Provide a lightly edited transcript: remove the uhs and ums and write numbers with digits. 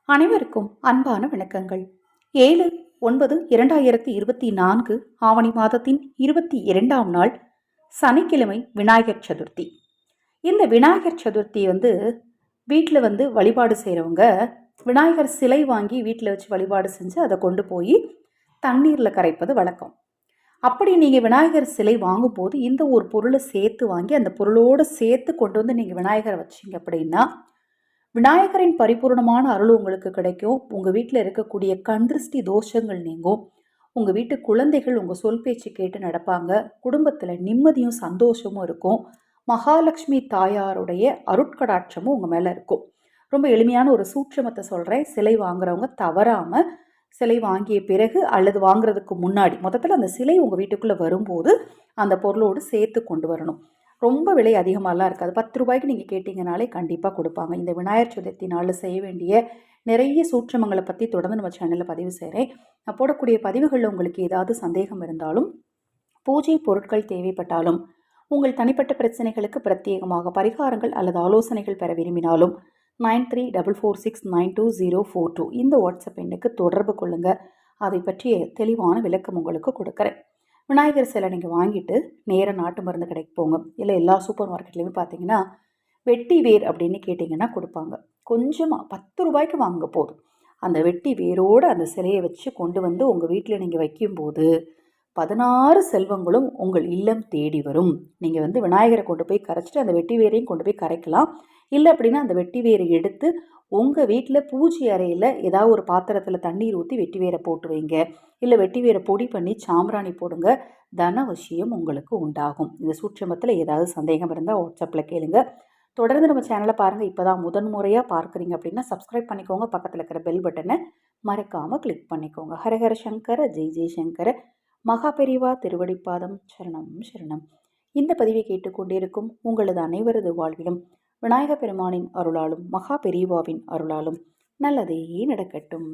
அனைவருக்கும் அன்பான வணக்கங்கள். 7/9/2024 ஆவணி மாதத்தின் 22ஆம் நாள் சனிக்கிழமை விநாயகர் சதுர்த்தி. இந்த விநாயகர் சதுர்த்தி வீட்டில் வழிபாடு செய்கிறவங்க விநாயகர் சிலை வாங்கி வீட்டில் வச்சு வழிபாடு செஞ்சு அதை கொண்டு போய் தண்ணீரில் கரைப்பது வழக்கம். அப்படி நீங்கள் விநாயகர் சிலை வாங்கும்போது இந்த ஒரு பொருளை சேர்த்து வாங்கி அந்த பொருளோடு சேர்த்து கொண்டு வந்து நீங்கள் விநாயகரை வச்சிங்க அப்படின்னா விநாயகரின் பரிபூர்ணமான அருள் உங்களுக்கு கிடைக்கும். உங்கள் வீட்டில் இருக்கக்கூடிய கண்திருஷ்டி தோஷங்கள் நீங்கும். உங்கள் வீட்டு குழந்தைகள் உங்கள் சொல் பேச்சு கேட்டு நடப்பாங்க. குடும்பத்தில் நிம்மதியும் சந்தோஷமும் இருக்கும். மகாலட்சுமி தாயாருடைய அருட்கடாட்சமும் உங்கள் மேலே இருக்கும். ரொம்ப எளிமையான ஒரு சூட்சமத்தை சொல்கிறேன். சிலை வாங்குறவங்க தவறாமல் சிலை வாங்கிய பிறகு அல்லது வாங்குறதுக்கு முன்னாடி மொத்தத்தில் அந்த சிலை உங்கள் வீட்டுக்குள்ளே வரும்போது அந்த பொருளோடு சேர்த்து கொண்டு வரணும். ரொம்ப விலை அதிகமாகலாம் இருக்காது. 10 ரூபாய்க்கு நீங்கள் கேட்டிங்கனாலே கண்டிப்பாக கொடுப்பாங்க. இந்த விநாயகர் சதுர்த்தி நாளில் செய்ய வேண்டிய நிறைய சூட்சமங்களை பற்றி தொடர்ந்து நம்ம சேனலில் பதிவு செய்கிறேன். நான் போடக்கூடிய பதிவுகளில் உங்களுக்கு ஏதாவது சந்தேகம் இருந்தாலும், பூஜை பொருட்கள் தேவைப்பட்டாலும், உங்கள் தனிப்பட்ட பிரச்சனைகளுக்கு பிரத்யேகமாக பரிகாரங்கள் அல்லது ஆலோசனைகள் பெற விரும்பினாலும் 9344692042 இந்த வாட்ஸ்அப் எண்ணுக்கு தொடர்பு கொள்ளுங்கள். அதை பற்றிய தெளிவான விளக்கம் உங்களுக்கு கொடுக்குறேன். விநாயகர் சிலை நீங்கள் வாங்கிட்டு நேராக நாட்டு மருந்து கடைக்கு போங்க. இல்லை எல்லா சூப்பர் மார்க்கெட்லேயுமே பார்த்தீங்கன்னா வெட்டி வேர் அப்படின்னு கேட்டிங்கன்னா கொடுப்பாங்க. கொஞ்சமாக 10 ரூபாய்க்கு வாங்க போதும். அந்த வெட்டி வேரோடு அந்த சிலையை வச்சு கொண்டு வந்து உங்கள் வீட்டில் நீங்கள் வைக்கும்போது 16 செல்வங்களும் உங்கள் இல்லம் தேடி வரும். நீங்கள் விநாயகரை கொண்டு போய் கரைச்சிட்டு அந்த வெட்டி வேரையும் கொண்டு போய் கரைக்கலாம். இல்லை அப்படின்னா அந்த வெட்டி வேரை எடுத்து உங்கள் வீட்டில் பூஜை அறையில் ஏதாவது ஒரு பாத்திரத்தில் தண்ணீர் ஊற்றி வெட்டி வேரை போட்டு வைங்க. இல்லை வெட்டி வேரை பொடி பண்ணி சாம்பிராணி போடுங்க. தனவசியம் உங்களுக்கு உண்டாகும். இந்த சூட்சமத்தில் ஏதாவது சந்தேகம் இருந்தால் வாட்ஸ்அப்பில் கேளுங்க. தொடர்ந்து நம்ம சேனலை பாருங்கள். இப்போ தான் முதன்முறையாக பார்க்குறீங்க அப்படின்னா சப்ஸ்கிரைப் பண்ணிக்கோங்க. பக்கத்தில் இருக்கிற பெல் பட்டனை மறக்காமல் கிளிக் பண்ணிக்கோங்க. ஹரஹர சங்கர ஜெய் ஜெய் சங்கர. மகா பெரிவா திருவடிப்பாதம் சரணம் சரணம். இந்த பதிவை கேட்டுக்கொண்டிருக்கும் உங்களது அனைவரது வாழ்விலும் விநாயக பெருமானின் அருளாலும் மகா பெரிவாவின் அருளாலும் நல்லதே நடக்கட்டும்.